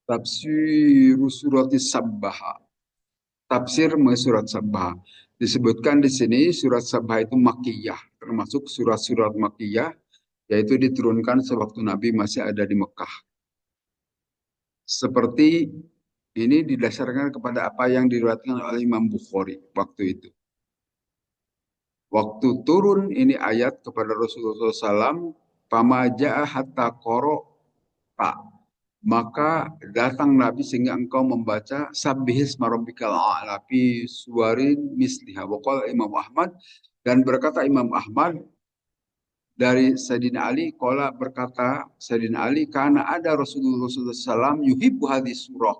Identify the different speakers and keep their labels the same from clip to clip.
Speaker 1: Tafsir surat Sabbah. Tafsir surat Sabbah. Disebutkan di sini surat Sabbah itu Makkiyah, termasuk surat-surat Makkiyah, yaitu diturunkan sewaktu Nabi masih ada di Mekah. Seperti ini didasarkan kepada apa yang diriwayatkan oleh Imam Bukhari waktu itu. Waktu turun ini ayat kepada Rasulullah SAW, pamaja'a hatta koro pak. Maka datang Nabi sehingga engkau membaca sabbihis marabbikal a'la fi suwarin misliha. Waqala Imam Ahmad, dan berkata Imam Ahmad dari Sayyidina Ali, qala berkata Sayyidina Ali, karena ada Rasulullah SAW yuhibbu hadis surah.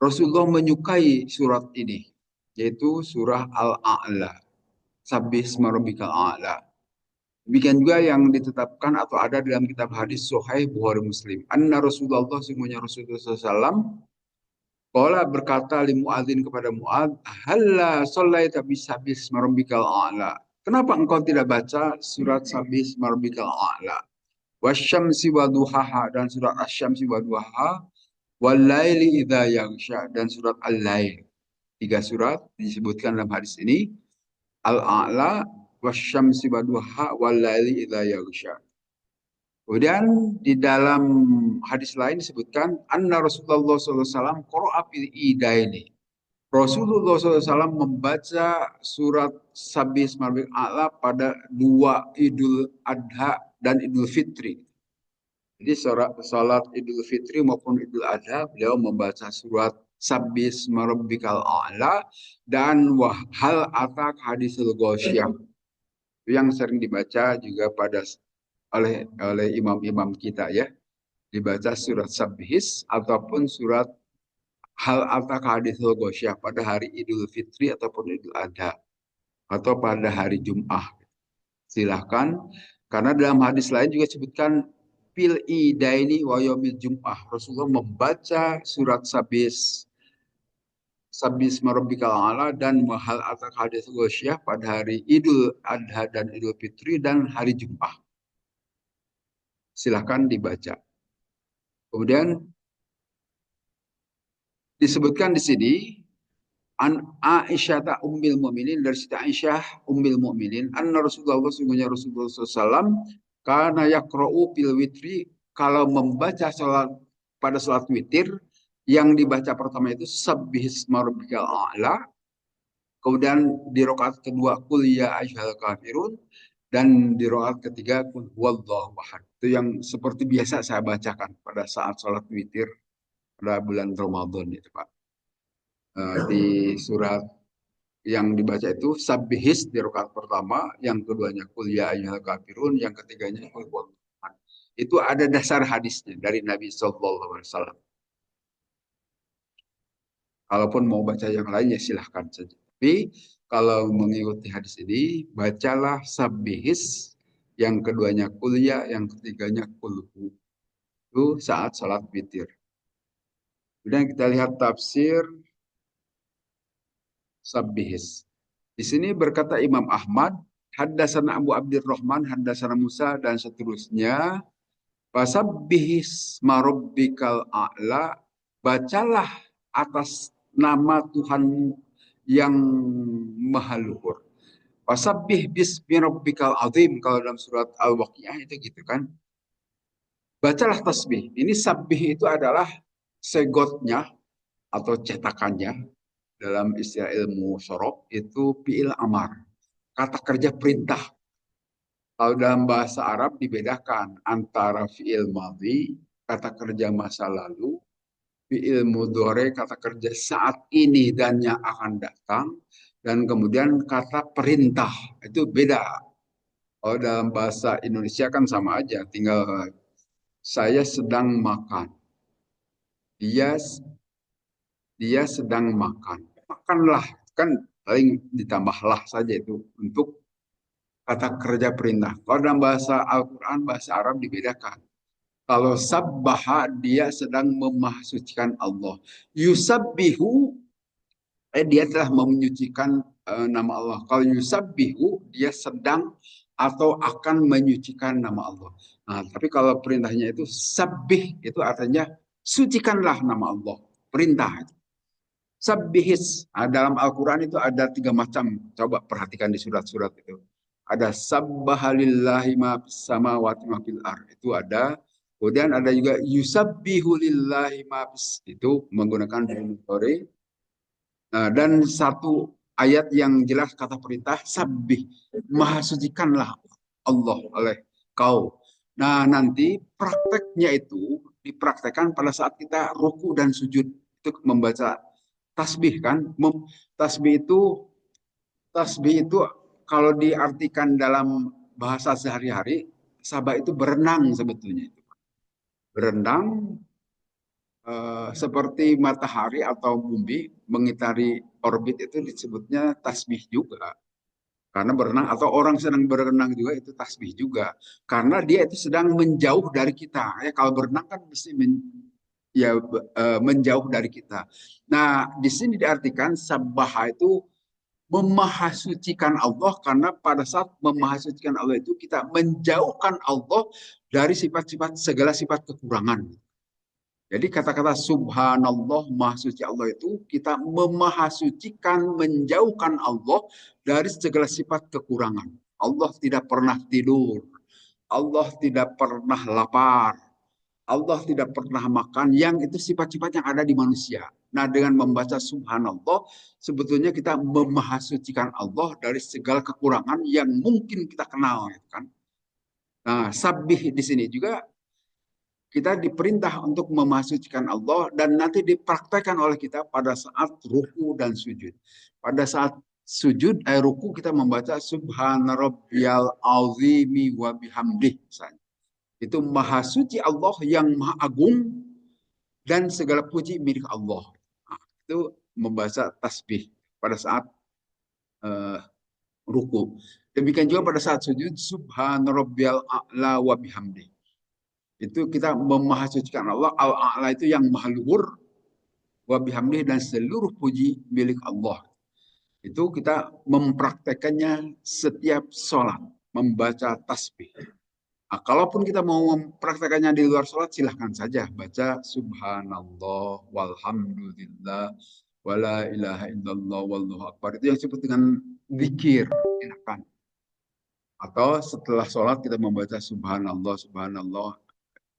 Speaker 1: Rasulullah menyukai surat ini, yaitu surah Al-A'la. Sabbihis marabbikal a'la. Demikian juga yang ditetapkan atau ada dalam kitab hadis Sahih Bukhari Muslim. Anna Rasulullah, sesungguhnya Rasulullah SAW, qala berkata li Muadzin kepada Muadz, halla shallaita bisabis marabbikal a'la. Kenapa engkau tidak baca surat sabis marabbikal a'la? Wasyamsi wa duhaha, dan surat asyamsi wa duhaha, wal laili idza yaghsha, dan surat al-lail. Tiga surat disebutkan dalam hadis ini. Al-a'la, wasyamsi wa duhaha, wal laili idza yaghsha. Kemudian di dalam hadis lain disebutkan anna Rasulullah SAW qara'a fil idaini. Rasulullah SAW membaca surat Sabis Marbik A'la pada dua Idul Adha dan Idul Fitri. Jadi salat Idul Fitri maupun Idul Adha beliau membaca surat Sabis Marbikal A'la dan Wahal Atak Hadisul Ghosyah. Yang sering dibaca juga oleh imam-imam kita ya, dibaca surat Sabhis ataupun surat Hal Ataka Hadithul Ghosyah pada hari Idul Fitri ataupun Idul Adha atau pada hari Jum'ah. Silahkan, karena dalam hadis lain juga disebutkan fil idaini wa yaumil Jum'ah. Rasulullah membaca surat Sabis Marabbikal A'la dan Hal Ataka Hadithul Ghosyah pada hari Idul Adha dan Idul Fitri dan hari Jum'ah. Silahkan dibaca. Kemudian disebutkan di sini an Aisyah ta ummil mu'minin, dari Siti Aisyah ummil mu'minin, anna Rasulullah, sungguhnya Rasulullah SAW, karena yaqra'u fil witri, kalau membaca salat pada salat witir, yang dibaca pertama itu sabbihisma rabbikal a'la, kemudian di rakaat kedua qul ya ayyuhal kafirun, dan di rakaat ketiga qul huwallahu ahad. Itu yang seperti biasa saya bacakan pada saat salat witir pada bulan Ramadan itu, Pak. Di surat yang dibaca itu sabbihis di rakaat pertama, yang keduanya qul ya ayyuhal kafirun, yang ketiganya qul huwallahu ahad. Itu ada dasar hadisnya dari Nabi sallallahu alaihi wasallam. Kalaupun mau baca yang lain ya silahkan saja. Tapi kalau mengikuti hadis ini, bacalah sabbihis, yang keduanya qul ya, yang ketiganya qul hu. Itu saat salat witir. Kemudian kita lihat tafsir sabbihis. Di sini berkata Imam Ahmad, haddasana Abu Abdurrahman, haddasana Musa, dan seterusnya. Fasabbihis marabbikal a'la, bacalah atas nama Tuhanmu yang maha luhur. Fasabbih bismi rabbikal azim, kalau dalam surat Al-Waqiah itu gitu kan. Bacalah tasbih. Ini sabbih itu adalah segotnya atau cetakannya dalam istilah ilmu sorof itu fi'il amar, kata kerja perintah. Kalau dalam bahasa Arab dibedakan antara fi'il madhi, kata kerja masa lalu, fi'il mudhari, kata kerja saat ini dan yang akan datang, dan kemudian kata perintah. Itu beda. Kalau dalam bahasa Indonesia kan sama aja, tinggal saya sedang makan. Dia dia sedang makan. Makanlah, kan paling ditambahlah saja itu untuk kata kerja perintah. Kalau dalam bahasa Al-Quran, bahasa Arab dibedakan. Kalau sabbaha, dia sedang memahsucikan Allah. Yusabbihu, dia telah menyucikan nama Allah. Kalau yusabbihu, dia sedang atau akan menyucikan nama Allah. Nah, tapi kalau perintahnya itu sabbih, itu artinya Sucikanlah nama Allah. Perintah. Sabbihis. Dalam Al-Quran itu ada 3 macam. Coba perhatikan di surat-surat itu. Ada sabbahalillahi ma fis samawati ma fil ar. Itu ada. Kemudian ada juga yusabbihu lillahi ma fis. Itu menggunakan fi'il. Nah, dan satu ayat yang jelas kata perintah sabbih. Maha sucikanlah Allah oleh kau. Nah, nanti prakteknya itu dipraktekkan pada saat kita ruku dan sujud. Itu membaca tasbih kan. Tasbih itu kalau diartikan dalam bahasa sehari-hari, sabah itu berenang sebetulnya. Berenang seperti matahari atau bumi mengitari orbit itu disebutnya tasbih juga. Karena berenang atau orang sedang berenang juga itu tasbih juga. Karena dia itu sedang menjauh dari kita. Ya kalau berenang kan mesti menjauh dari kita. Nah, di sini diartikan sabbaha itu memahasucikan Allah karena pada saat memahasucikan Allah itu kita menjauhkan Allah dari sifat-sifat segala sifat kekurangan. Jadi kata-kata subhanallah, maha suci Allah itu kita memahasucikan, menjauhkan Allah dari segala sifat kekurangan. Allah tidak pernah tidur. Allah tidak pernah lapar. Allah tidak pernah makan. Yang itu sifat-sifat yang ada di manusia. Nah, dengan membaca subhanallah, sebetulnya kita memahasucikan Allah dari segala kekurangan yang mungkin kita kenal. Kan? Nah, sabih di sini juga kita diperintah untuk memasucikan Allah dan nanti dipraktekkan oleh kita pada saat ruku dan sujud. Pada saat sujud, ruku kita membaca Subhana Rabbiyal Azimi wa bihamdih. Itu maha suci Allah yang maha agung dan segala puji milik Allah. Nah, itu membaca tasbih pada saat uh, ruku. Demikian juga pada saat sujud Subhana Rabbiyal A'la wa bihamdih. Itu kita memahasucikan Allah. Al-A'la itu yang maha luhur. Wa bihamdih dan seluruh puji milik Allah. Itu kita mempraktekannya setiap sholat. Membaca tasbih. Nah, kalaupun kita mau mempraktekannya di luar sholat, silahkan saja. Baca subhanallah walhamdulillah wala ilaha illallah wallahu akbar. Itu yang disebut dengan zikir. Silahkan. Atau setelah sholat kita membaca subhanallah, subhanallah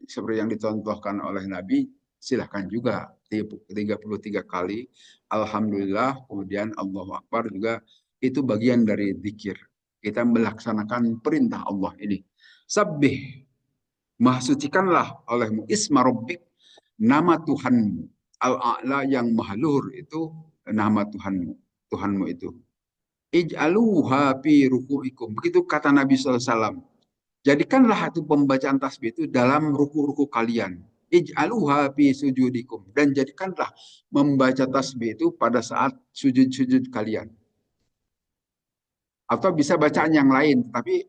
Speaker 1: seperti yang dicontohkan oleh Nabi, silahkan juga 33 kali. Alhamdulillah, kemudian Allahu Akbar juga itu bagian dari zikir. Kita melaksanakan perintah Allah ini. Sabbih, mahsucikanlah olehmu isma rabbik, nama Tuhanmu. Al-A'la yang maha luhur itu nama Tuhanmu. Tuhanmu itu. Ij'aluha fi ruku'ikum. Begitu kata Nabi SAW. Jadikanlah itu pembacaan tasbih itu dalam ruku-ruku kalian. Ij'aluha fi sujudikum. Dan jadikanlah membaca tasbih itu pada saat sujud-sujud kalian. Atau bisa bacaan yang lain. Tapi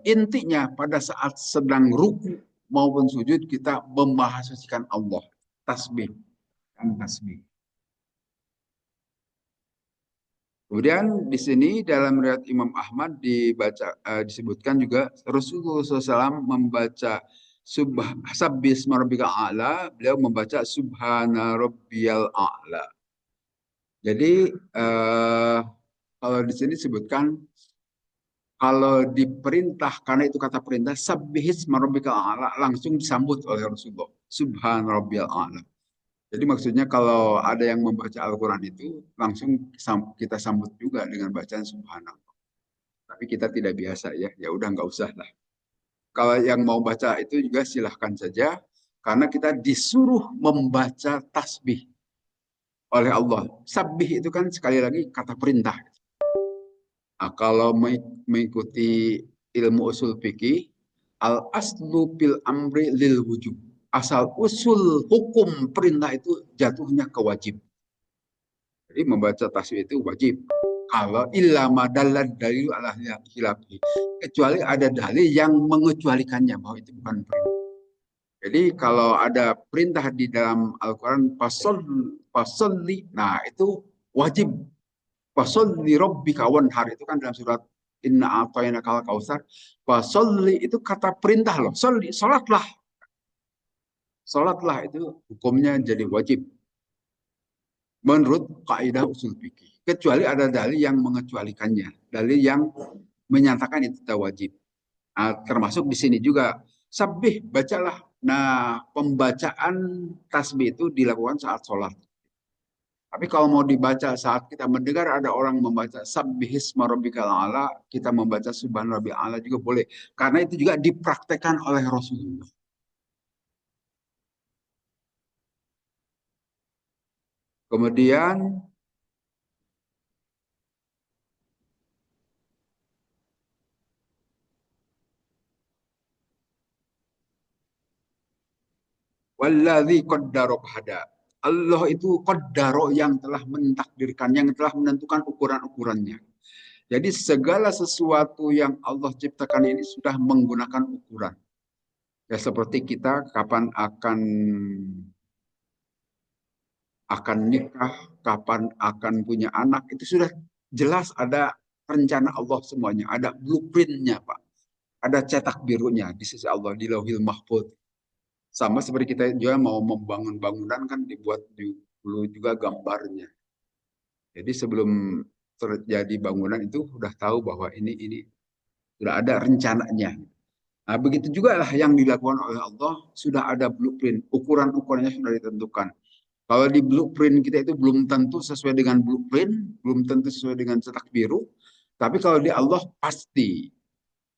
Speaker 1: intinya pada saat sedang ruku maupun sujud kita memahasucikan Allah. Tasbih. Dan tasbih. Kemudian di sini dalam riwayat Imam Ahmad disebutkan juga Rasulullah SAW membaca Sabbis Rabbikal A'la, beliau membaca Subhana Rabbiyal A'la. Jadi kalau di sini disebutkan kalau diperintah karena itu kata perintah Sabbihis Rabbikal A'la langsung disambut oleh Rasulullah Subhana Rabbiyal A'la. Jadi maksudnya kalau ada yang membaca Al-Quran itu langsung kita sambut juga dengan bacaan Subhanallah. Tapi kita tidak biasa ya, ya udah nggak usah lah. Kalau yang mau baca itu juga silahkan saja, karena kita disuruh membaca tasbih oleh Allah. Sabih itu kan sekali lagi kata perintah. Nah, kalau mengikuti ilmu usul fikih, al aslu bil amri lil wujub. Asal usul hukum perintah itu jatuhnya ke wajib. Jadi membaca tasbih itu wajib. Kalau illa madallad dalil ala khilafi. Kecuali ada dalil yang mengecualikannya bahwa itu bukan perintah. Jadi kalau ada perintah di dalam Al-Quran fasolli, nah itu wajib. Fasolli rabbika wanhar, itu kan dalam surat Inna a'tayna kal kausar. Fasolli itu kata perintah loh. Solli, salatlah. Sholatlah itu hukumnya jadi wajib menurut kaidah usul fikih. Kecuali ada dalil yang mengecualikannya, dalil yang menyatakan itu tidak wajib. Nah, termasuk di sini juga sabih bacalah. Nah, pembacaan tasbih itu dilakukan saat sholat. Tapi kalau mau dibaca saat kita mendengar ada orang membaca sabbihisma rabbikal a'la, kita membaca subhan rabbil a'la juga boleh. Karena itu juga dipraktekkan oleh Rasulullah. Kemudian walladzi qaddara hada. Allah itu qaddaro yang telah mentakdirkan, yang telah menentukan ukuran-ukurannya. Jadi segala sesuatu yang Allah ciptakan ini sudah menggunakan ukuran. Ya seperti kita kapan akan nikah, kapan akan punya anak, itu sudah jelas ada rencana Allah semuanya, ada blueprintnya Pak. Ada cetak birunya di sisi Allah di Lauhil Mahfuz. Sama seperti kita juga mau membangun bangunan kan dibuat dulu juga gambarnya. Jadi sebelum terjadi bangunan itu sudah tahu bahwa ini sudah ada rencananya. Nah, begitu juga lah yang dilakukan oleh Allah sudah ada blueprint, ukuran-ukurannya sudah ditentukan. Kalau di blueprint kita itu belum tentu sesuai dengan blueprint, belum tentu sesuai dengan cetak biru. Tapi kalau di Allah pasti.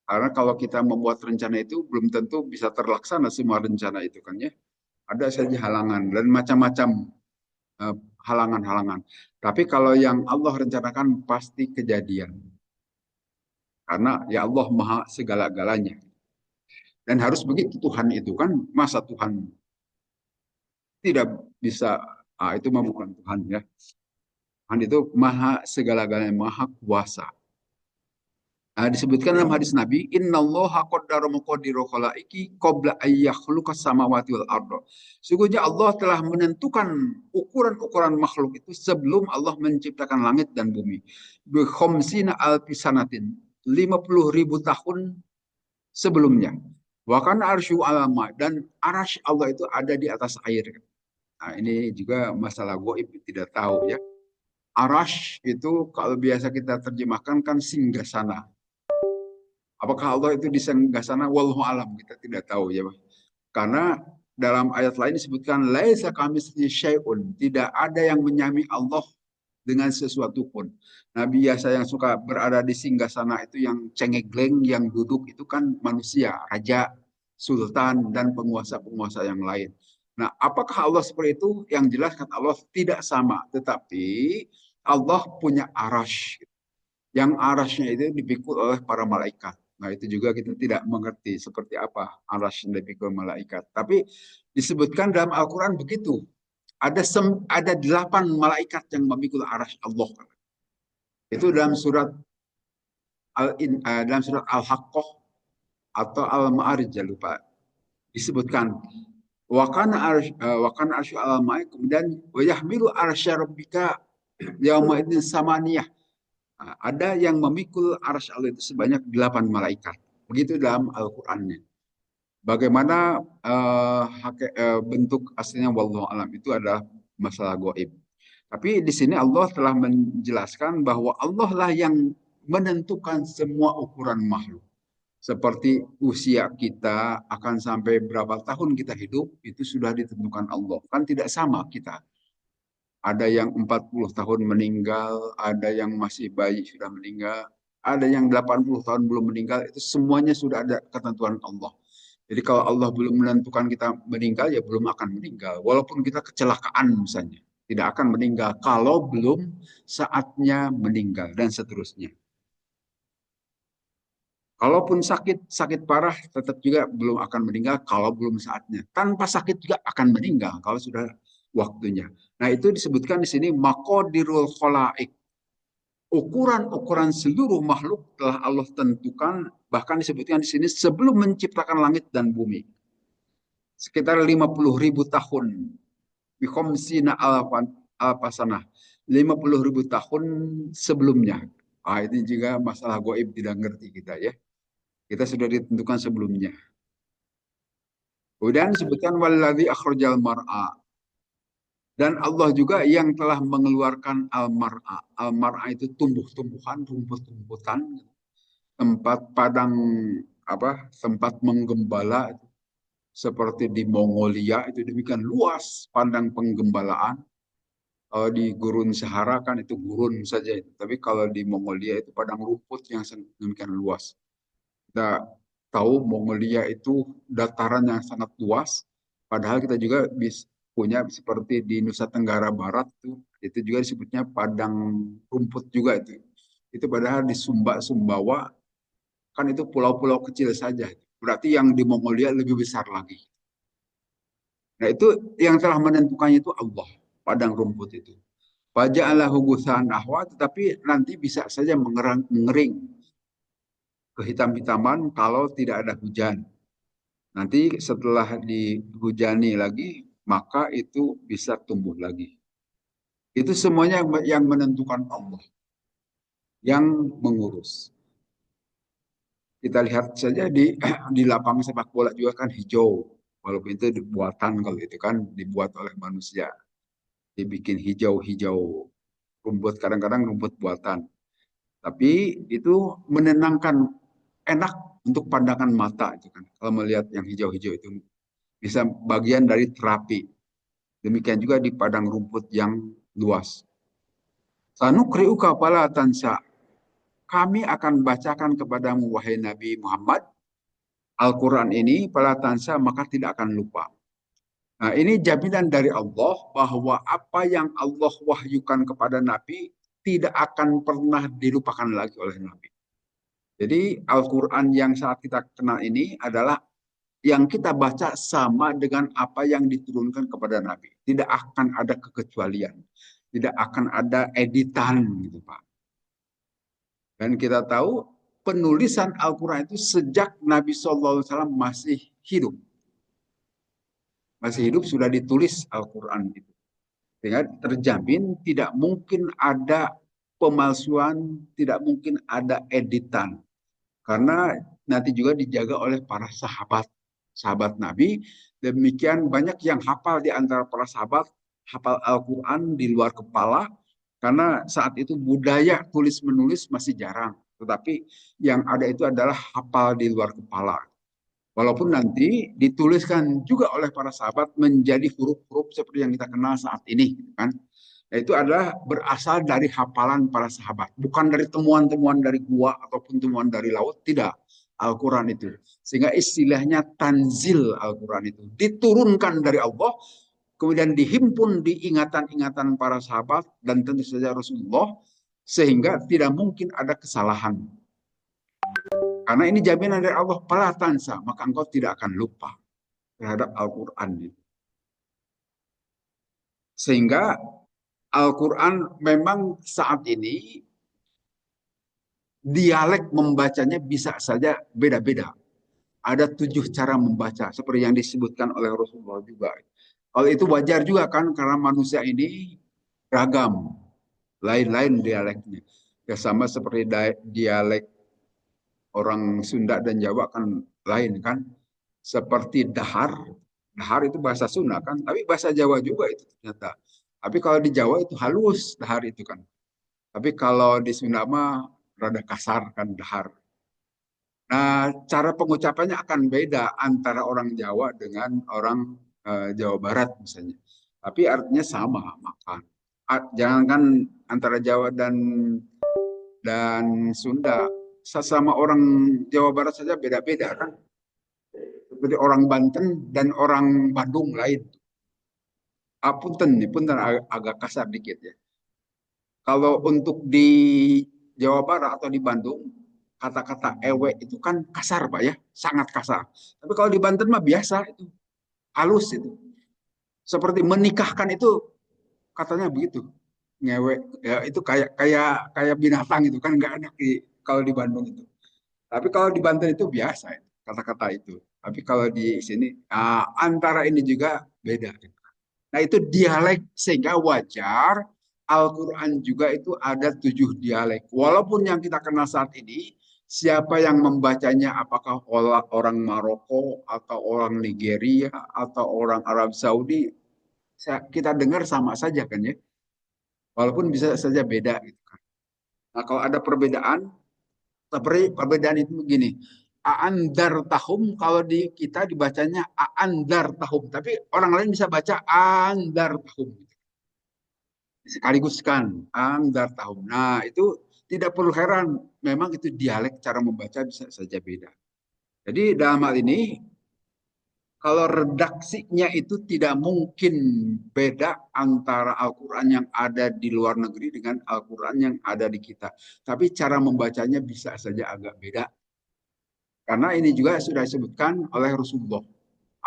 Speaker 1: Karena kalau kita membuat rencana itu belum tentu bisa terlaksana semua rencana itu kan ya. Ada saja halangan dan macam-macam eh, halangan-halangan. Tapi kalau yang Allah rencanakan pasti kejadian. Karena ya Allah maha segala-galanya. Dan harus begitu Tuhan itu kan. Masa Tuhan tidak bisa, itu mah bukan Tuhan ya. Tuhan itu maha segala-galanya, maha kuasa. Disebutkan dalam hadis Nabi, Innallaha qaddara maqadira khalaiki qabla ayyakhluqas samawati wal arda. Sungguhnya Allah telah menentukan ukuran-ukuran makhluk itu sebelum Allah menciptakan langit dan bumi. Bi khamsina alfi sanatin, 50.000 tahun sebelumnya. Wa kana arsyu alama, dan arasy Allah itu ada di atas air. Nah, ini juga masalah goib tidak tahu ya. Arash itu kalau biasa kita terjemahkan kan singgasana. Apakah Allah itu di sana? Wallahu alam, kita tidak tahu ya. Karena dalam ayat lain disebutkan laisa kamitslihi syai'un, tidak ada yang menyami Allah dengan sesuatu pun. Nah, biasa yang suka berada di singgasana itu yang cengegleng, yang duduk itu kan manusia, raja, sultan dan penguasa-penguasa yang lain. Nah, apakah Allah seperti itu? Yang jelas kata Allah tidak sama, tetapi Allah punya arash. Yang arasnya itu dipikul oleh para malaikat. Nah, itu juga kita tidak mengerti seperti apa aras yang dipikul malaikat. Tapi disebutkan dalam Al-Quran begitu. Ada 8 malaikat yang memikul aras Allah. Itu dalam surat Al-Haqqah atau Al-Ma'arij, jangan lupa. Disebutkan wakana arsy al-ma'i, kemudian wa yahmilu arsy rabbika yauma idzin samaniyah. Nah, ada yang memikul arsy Allah itu sebanyak 8 malaikat. Begitu dalam Al-Qur'annya. Bagaimana bentuk aslinya wallahu alam itu adalah masalah goib. Tapi di sini Allah telah menjelaskan bahwa Allah lah yang menentukan semua ukuran makhluk. Seperti usia kita akan sampai berapa tahun kita hidup, itu sudah ditentukan Allah. Kan tidak sama kita. Ada yang 40 tahun meninggal, ada yang masih bayi sudah meninggal, ada yang 80 tahun belum meninggal, itu semuanya sudah ada ketentuan Allah. Jadi kalau Allah belum menentukan kita meninggal, ya belum akan meninggal. Walaupun kita kecelakaan misalnya, tidak akan meninggal kalau belum saatnya meninggal dan seterusnya. Kalaupun sakit parah tetap juga belum akan meninggal kalau belum saatnya. Tanpa sakit juga akan meninggal kalau sudah waktunya. Nah, itu disebutkan di sini maqadirul khalaik. Ukuran-ukuran seluruh makhluk telah Allah tentukan, bahkan disebutkan di sini sebelum menciptakan langit dan bumi. Sekitar 50.000 tahun. Bikhomsina alfasanah. 50.000 tahun sebelumnya. Ini juga masalah goib tidak ngerti kita ya. Kita sudah ditentukan sebelumnya. Kemudian disebutkan walladzi akhrajal mar'a. Dan Allah juga yang telah mengeluarkan al-mar'a. Al-mar'a itu tumbuh-tumbuhan, rumput-rumputan, tempat padang tempat menggembala seperti di Mongolia itu demikian luas padang penggembalaan. Di gurun Sahara kan itu gurun saja itu. Tapi kalau di Mongolia itu padang rumput yang demikian luas. Kita tahu Mongolia itu dataran yang sangat luas, padahal kita juga punya seperti di Nusa Tenggara Barat itu juga disebutnya padang rumput juga itu. Itu padahal di Sumbawa kan itu pulau-pulau kecil saja. Berarti yang di Mongolia lebih besar lagi. Nah itu yang telah menentukannya itu Allah, padang rumput itu. Faja'alahu ghusan ahwa, tetapi nanti bisa saja mengering, kehitam-hitaman kalau tidak ada hujan. Nanti setelah dihujani lagi, maka itu bisa tumbuh lagi. Itu semuanya yang menentukan Allah, yang mengurus. Kita lihat saja di di lapangan sepak bola juga kan hijau. Walaupun itu buatan, kalau itu kan dibuat oleh manusia. Dibikin hijau-hijau rumput, kadang-kadang rumput buatan. Tapi itu menenangkan, enak untuk pandangan mata itu kan. Kalau melihat yang hijau-hijau itu bisa bagian dari terapi. Demikian juga di padang rumput yang luas. Sanukri'uka fala tansa. Kami akan bacakan kepadamu wahai Nabi Muhammad Al-Quran ini fala tansa, maka tidak akan lupa. Nah, ini jaminan dari Allah bahwa apa yang Allah wahyukan kepada Nabi tidak akan pernah dilupakan lagi oleh Nabi. Jadi Al-Quran yang saat kita kenal ini adalah yang kita baca sama dengan apa yang diturunkan kepada Nabi. Tidak akan ada kekecualian. Tidak akan ada editan gitu Pak. Dan kita tahu penulisan Al-Quran itu sejak Nabi SAW masih hidup. Masih hidup sudah ditulis Al-Quran itu. Sehingga terjamin tidak mungkin ada pemalsuan, tidak mungkin ada editan. Karena nanti juga dijaga oleh para sahabat, sahabat Nabi. Demikian banyak yang hafal di antara para sahabat, hafal Al-Quran di luar kepala, karena saat itu budaya tulis-menulis masih jarang. Tetapi yang ada itu adalah hafal di luar kepala. Walaupun nanti dituliskan juga oleh para sahabat menjadi huruf-huruf seperti yang kita kenal saat ini, kan? Itu adalah berasal dari hafalan para sahabat, bukan dari temuan-temuan dari gua ataupun temuan dari laut, tidak. Al-Quran itu. Sehingga istilahnya tanzil Al-Quran itu. Diturunkan dari Allah, kemudian dihimpun di ingatan-ingatan para sahabat, dan tentu saja Rasulullah, sehingga tidak mungkin ada kesalahan. Karena ini jaminan dari Allah, pala tansa, maka engkau tidak akan lupa terhadap Al-Quran. Sehingga Al-Quran memang saat ini dialek membacanya bisa saja beda-beda. Ada 7 cara membaca, seperti yang disebutkan oleh Rasulullah juga. Kalau itu wajar juga kan, karena manusia ini ragam, lain-lain dialeknya. Ya sama seperti dialek orang Sunda dan Jawa kan lain kan. Seperti dahar, dahar itu bahasa Sunda kan, tapi bahasa Jawa juga itu ternyata. Tapi kalau di Jawa itu halus dahar itu kan. Tapi kalau di Sunda mah rada kasar kan dahar. Nah, cara pengucapannya akan beda antara orang Jawa dengan orang Jawa Barat misalnya. Tapi artinya sama, makan. Jangankan antara Jawa dan Sunda, sesama orang Jawa Barat saja beda-beda kan. Seperti orang Banten dan orang Bandung lain. Punten nih, punten agak kasar dikit ya. Kalau untuk di Jawa Barat atau di Bandung, kata-kata ewe itu kan kasar Pak ya, sangat kasar. Tapi kalau di Banten mah biasa itu, halus itu. Seperti menikahkan itu katanya begitu. Ngewe ya itu kayak kayak kayak binatang itu kan nggak enak kalau di Bandung itu. Tapi kalau di Banten itu biasa kata-kata itu. Tapi kalau di sini antara ini juga beda. Nah itu dialek sehingga wajar Al-Quran juga itu ada 7 dialek. Walaupun yang kita kenal saat ini Siapa yang membacanya, apakah orang Maroko atau orang Nigeria atau orang Arab Saudi, kita dengar sama saja kan ya. Walaupun bisa saja beda gitu kan. Nah, kalau ada perbedaan, seperti perbedaan itu begini. Aandar tahum, kalau di kita dibacanya aandar tahum, tapi orang lain bisa baca andar tahum. Sekaligus kan, andar tahum. Nah, itu tidak perlu heran, memang itu dialek cara membaca bisa saja beda. Jadi dalam hal ini, kalau redaksinya itu tidak mungkin beda antara Al-Quran yang ada di luar negeri dengan Al-Quran yang ada di kita. Tapi cara membacanya bisa saja agak beda. Karena ini juga sudah disebutkan oleh Rasulullah.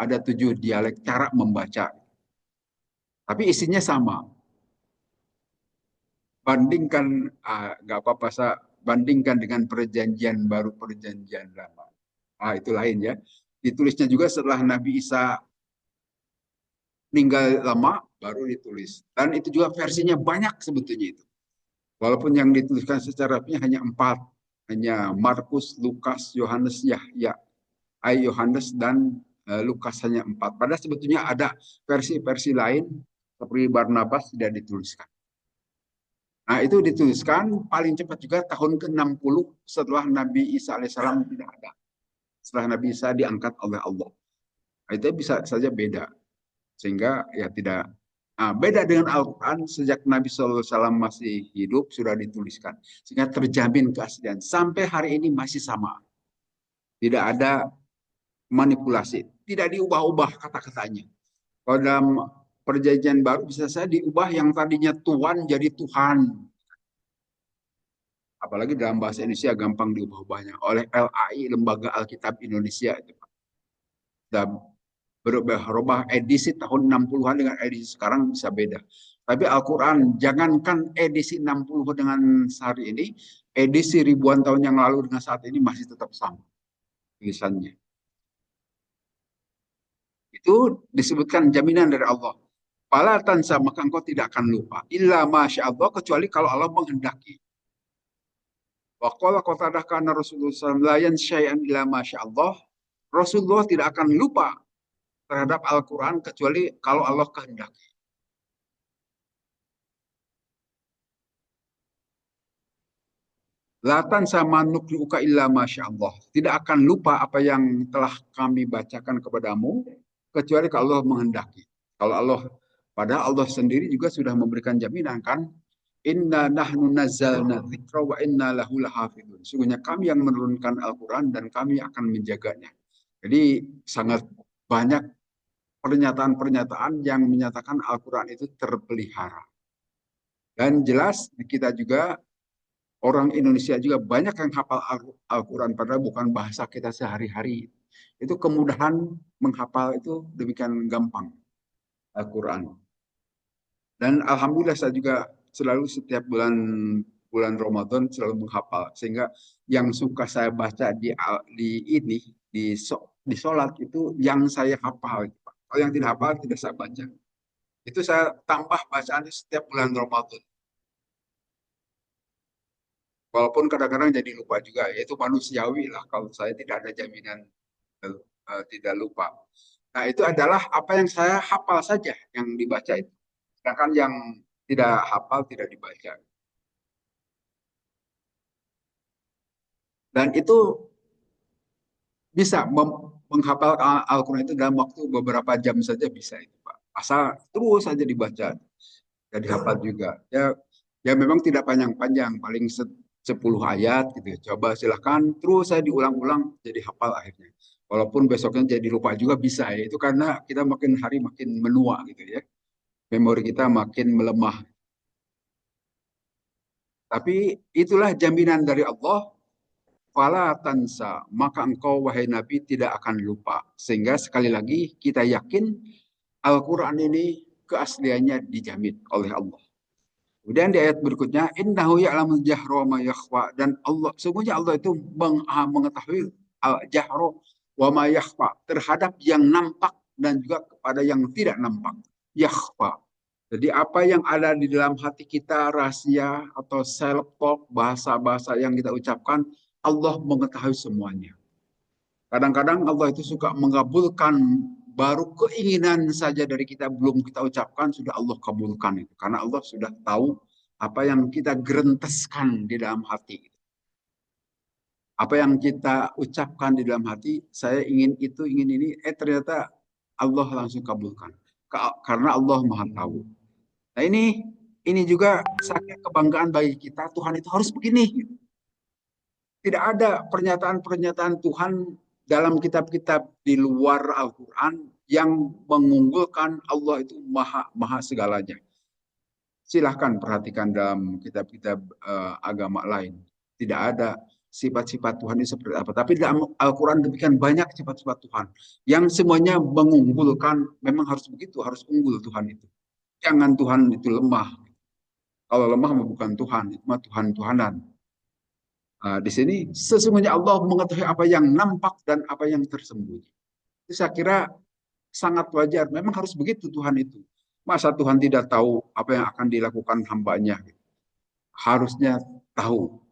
Speaker 1: Ada 7 dialek cara membaca. Tapi isinya sama. Bandingkan, nggak apa-apa, bandingkan dengan perjanjian baru, perjanjian lama. Itu lain ya. Ditulisnya juga setelah Nabi Isa meninggal lama, baru ditulis. Dan itu juga versinya banyak sebetulnya itu. Walaupun yang dituliskan secara resmi hanya 4. Hanya Markus, Lukas, Yohanes, Yahya. Yohanes dan Lukas hanya 4. Padahal sebetulnya ada versi-versi lain seperti Barnabas tidak dituliskan. Nah, itu dituliskan paling cepat juga tahun ke-60 setelah Nabi Isa alaihissalam tidak ada. Setelah Nabi Isa diangkat oleh Allah. Nah, itu bisa saja beda. Sehingga ya tidak. Nah, beda dengan Al-Quran, sejak Nabi SAW masih hidup sudah dituliskan. Sehingga terjamin keaslian. Sampai hari ini masih sama. Tidak ada manipulasi. Tidak diubah-ubah kata-katanya. Kalau dalam perjanjian baru bisa saja diubah yang tadinya Tuhan jadi Tuhan. Apalagi dalam bahasa Indonesia gampang diubah-ubahnya. Oleh LAI, Lembaga Alkitab Indonesia. Sudah berubah edisi tahun 60-an dengan edisi sekarang bisa beda. Tapi Al-Quran, jangankan edisi 60 dengan saat ini, edisi ribuan tahun yang lalu dengan saat ini masih tetap sama tulisannya. Itu disebutkan jaminan dari Allah. Fala tansa, maka engkau tidak akan lupa. Illa masya Allah, kecuali kalau Allah menghendaki. Wa qala qatadah kana Rasulullah SAW la yansyai'an illa masya Allah. Rasulullah tidak akan lupa terhadap Al-Quran kecuali kalau Allah kehendaki. Latan sama nukliuka illa masya Allah. Tidak akan lupa apa yang telah kami bacakan kepadamu, kecuali kalau Allah menghendaki. Kalau Allah, padahal Allah sendiri juga sudah memberikan jaminan kan. Inna nahnu nazzalna dzikra wa inna lahu lahafidun. Sungguhnya kami yang menurunkan Al-Quran dan kami akan menjaganya. Jadi sangat banyak pernyataan-pernyataan yang menyatakan Al-Quran itu terpelihara. Dan jelas kita juga orang Indonesia juga banyak yang hafal Al-Quran padahal bukan bahasa kita sehari-hari. Itu kemudahan menghafal itu demikian gampang Al-Quran. Dan Alhamdulillah saya juga selalu setiap bulan bulan Ramadan selalu menghafal. Sehingga yang suka saya baca di ini, di sholat itu yang saya hafal. Kalau yang tidak hafal tidak saya baca. Itu saya tambah bacaan setiap bulan Ramadan. Walaupun kadang-kadang jadi lupa juga, yaitu manusiawi lah kalau saya tidak ada jaminan tidak lupa. Nah, itu adalah apa yang saya hafal saja yang dibaca itu. Sedangkan yang tidak hafal tidak dibaca. Dan itu bisa menghafal Al-Quran itu dalam waktu beberapa jam saja bisa itu, Pak. Asal terus saja dibaca. Jadi hafal juga. Ya, ya memang tidak panjang-panjang, paling 10 ayat gitu. Coba silahkan terus saya diulang-ulang jadi hafal akhirnya. Walaupun besoknya jadi lupa juga bisa ya. Itu karena kita makin hari makin menua gitu ya. Memori kita makin melemah. Tapi itulah jaminan dari Allah. Fala tansa, maka engkau wahai Nabi tidak akan lupa. Sehingga sekali lagi kita yakin Al-Quran ini keasliannya dijamin oleh Allah. Kemudian di ayat berikutnya, innahu ya'lamul jahra wa ma yakhfa, dan Allah sungguhnya Allah itu mengetahui al-jahra wa ma yakhfa, terhadap yang nampak dan juga kepada yang tidak nampak. Yakhfa. Jadi apa yang ada di dalam hati kita, rahasia atau self talk, bahasa-bahasa yang kita ucapkan, Allah mengetahui semuanya. Kadang-kadang Allah itu suka mengabulkan baru keinginan saja dari kita belum kita ucapkan sudah Allah kabulkan itu. Karena Allah sudah tahu apa yang kita gerenteskan di dalam hati. Apa yang kita ucapkan di dalam hati, saya ingin itu, ingin ini, ternyata Allah langsung kabulkan. Karena Allah Maha tahu. Nah ini juga sakit kebanggaan bagi kita, Tuhan itu harus begini. Tidak ada pernyataan-pernyataan Tuhan dalam kitab-kitab di luar Al-Quran yang mengunggulkan Allah itu maha maha segalanya. Silahkan perhatikan dalam kitab-kitab agama lain. Tidak ada sifat-sifat Tuhan itu seperti apa. Tapi dalam Al-Quran demikian banyak sifat-sifat Tuhan. Yang semuanya mengunggulkan, memang harus begitu, harus unggul Tuhan itu. Jangan Tuhan itu lemah. Kalau lemah bukan Tuhan, itu mah Tuhan-Tuhanan. Nah, di sini sesungguhnya Allah mengetahui apa yang nampak dan apa yang tersembunyi. Itu saya kira sangat wajar. Memang harus begitu Tuhan itu. Masa Tuhan tidak tahu apa yang akan dilakukan hambanya? Harusnya tahu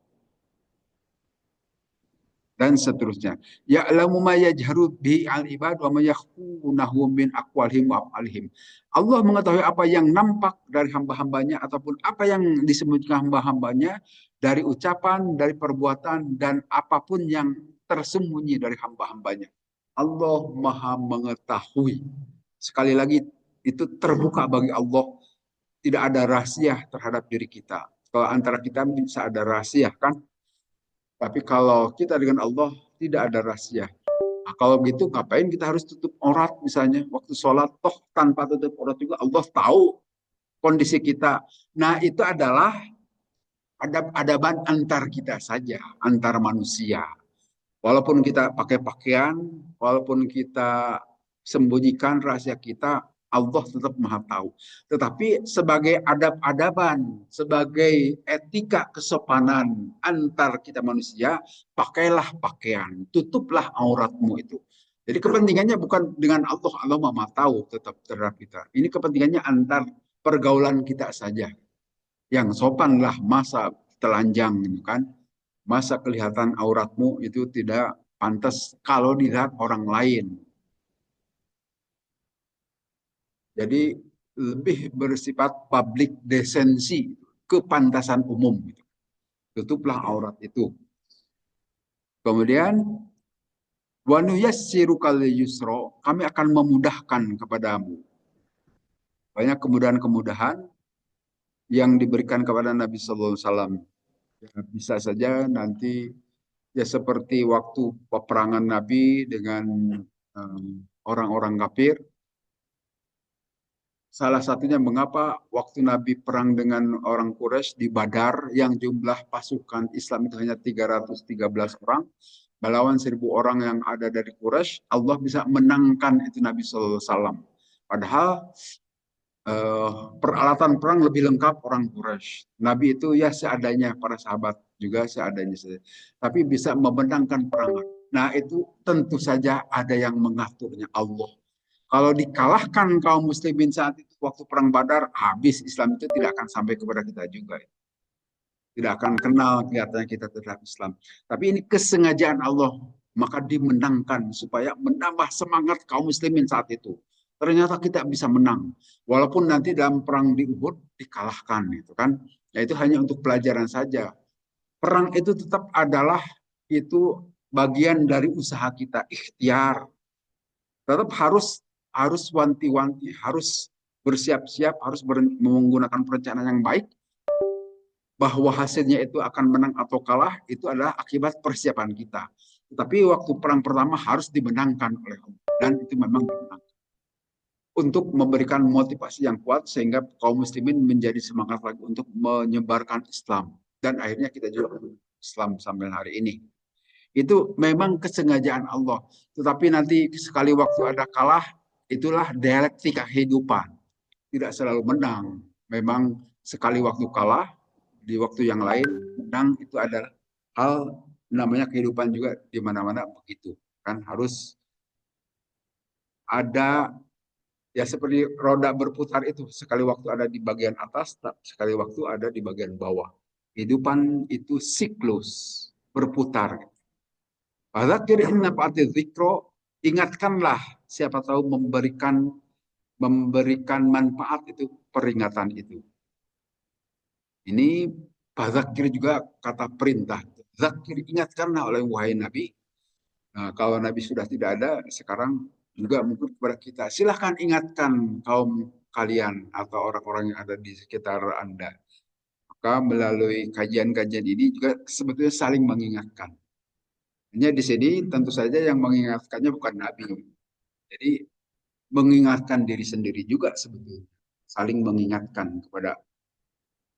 Speaker 1: dan seterusnya. Ya'lamu ma yajharu bi al-ibad wa ma yakhfunahu min aqwalihim wa af'alihim. Allah mengetahui apa yang nampak dari hamba-hambanya ataupun apa yang disembunyikan hamba-hambanya dari ucapan, dari perbuatan dan apapun yang tersembunyi dari hamba-hambanya. Allah Maha mengetahui. Sekali lagi itu terbuka bagi Allah, tidak ada rahasia terhadap diri kita. Kalau antara kita bisa ada rahasia kan? Tapi kalau kita dengan Allah tidak ada rahasia. Nah, kalau gitu ngapain kita harus tutup aurat misalnya waktu sholat, toh tanpa tutup aurat juga Allah tahu kondisi kita. Nah itu adalah adab-adaban antar kita saja, antar manusia. Walaupun kita pakai pakaian, walaupun kita sembunyikan rahasia kita, Allah tetap maha tahu. Tetapi sebagai adab-adaban, sebagai etika kesopanan antar kita manusia, pakailah pakaian, tutuplah auratmu itu. Jadi kepentingannya bukan dengan Allah, Allah maha tahu tetap terhadap kita. Ini kepentingannya antar pergaulan kita saja. Yang sopanlah masa telanjang, gitu kan? Masa kelihatan auratmu itu tidak pantas kalau dilihat orang lain. Jadi lebih bersifat public decency, kepantasan umum. Tutuplah aurat itu. Kemudian wanuyassirukal yusra, kami akan memudahkan kepadamu. Banyak kemudahan-kemudahan yang diberikan kepada Nabi Sallallahu Alaihi Wasallam. Ya, bisa saja nanti ya seperti waktu peperangan Nabi dengan orang-orang kafir. Salah satunya mengapa waktu Nabi perang dengan orang Quraisy di Badar yang jumlah pasukan Islam itu hanya 313 orang, melawan 1.000 orang yang ada dari Quraisy, Allah bisa menangkan itu Nabi Sallallahu Alaihi Wasallam. Padahal peralatan perang lebih lengkap orang Quraisy. Nabi itu ya seadanya, para sahabat juga seadanya saja. Tapi bisa memenangkan perang. Nah itu tentu saja ada yang mengaturnya Allah. Kalau dikalahkan kaum muslimin saat itu waktu perang Badar, habis Islam itu tidak akan sampai kepada kita juga. Tidak akan kenal kelihatannya kita terhadap Islam. Tapi ini kesengajaan Allah, maka dimenangkan supaya menambah semangat kaum muslimin saat itu. Ternyata kita bisa menang. Walaupun nanti dalam perang di Uhud dikalahkan gitu kan. Ya itu hanya untuk pelajaran saja. Perang itu tetap adalah itu bagian dari usaha kita, ikhtiar. Tetap harus wanti-wanti, harus bersiap-siap, harus menggunakan perencanaan yang baik, bahwa hasilnya itu akan menang atau kalah, itu adalah akibat persiapan kita. Tetapi waktu perang pertama harus dimenangkan oleh Allah. Dan itu memang dimenangkan. Untuk memberikan motivasi yang kuat sehingga kaum muslimin menjadi semangat lagi untuk menyebarkan Islam. Dan akhirnya kita juga Islam sampai hari ini. Itu memang kesengajaan Allah. Tetapi nanti sekali waktu ada kalah, itulah dialektika kehidupan. Tidak selalu menang. Memang sekali waktu kalah, di waktu yang lain menang, itu adalah hal namanya kehidupan juga di mana-mana begitu. Kan harus ada ya seperti roda berputar itu. Sekali waktu ada di bagian atas, sekali waktu ada di bagian bawah. Kehidupan itu siklus. berputar. Fadzakir in nafa'ati dzikra, ingatkanlah, siapa tahu memberikan manfaat itu peringatan itu. Ini fadzakir juga kata perintah. Zakir, ingatkanlah oleh wahai Nabi. Nah, kalau Nabi sudah tidak ada, sekarang juga mungkin kepada kita, silahkan ingatkan kaum kalian atau orang-orang yang ada di sekitar Anda. Maka melalui kajian-kajian ini juga sebetulnya saling mengingatkan. Hanya di sini tentu saja yang mengingatkannya bukan Nabi. Jadi mengingatkan diri sendiri juga sebetulnya. Saling mengingatkan kepada,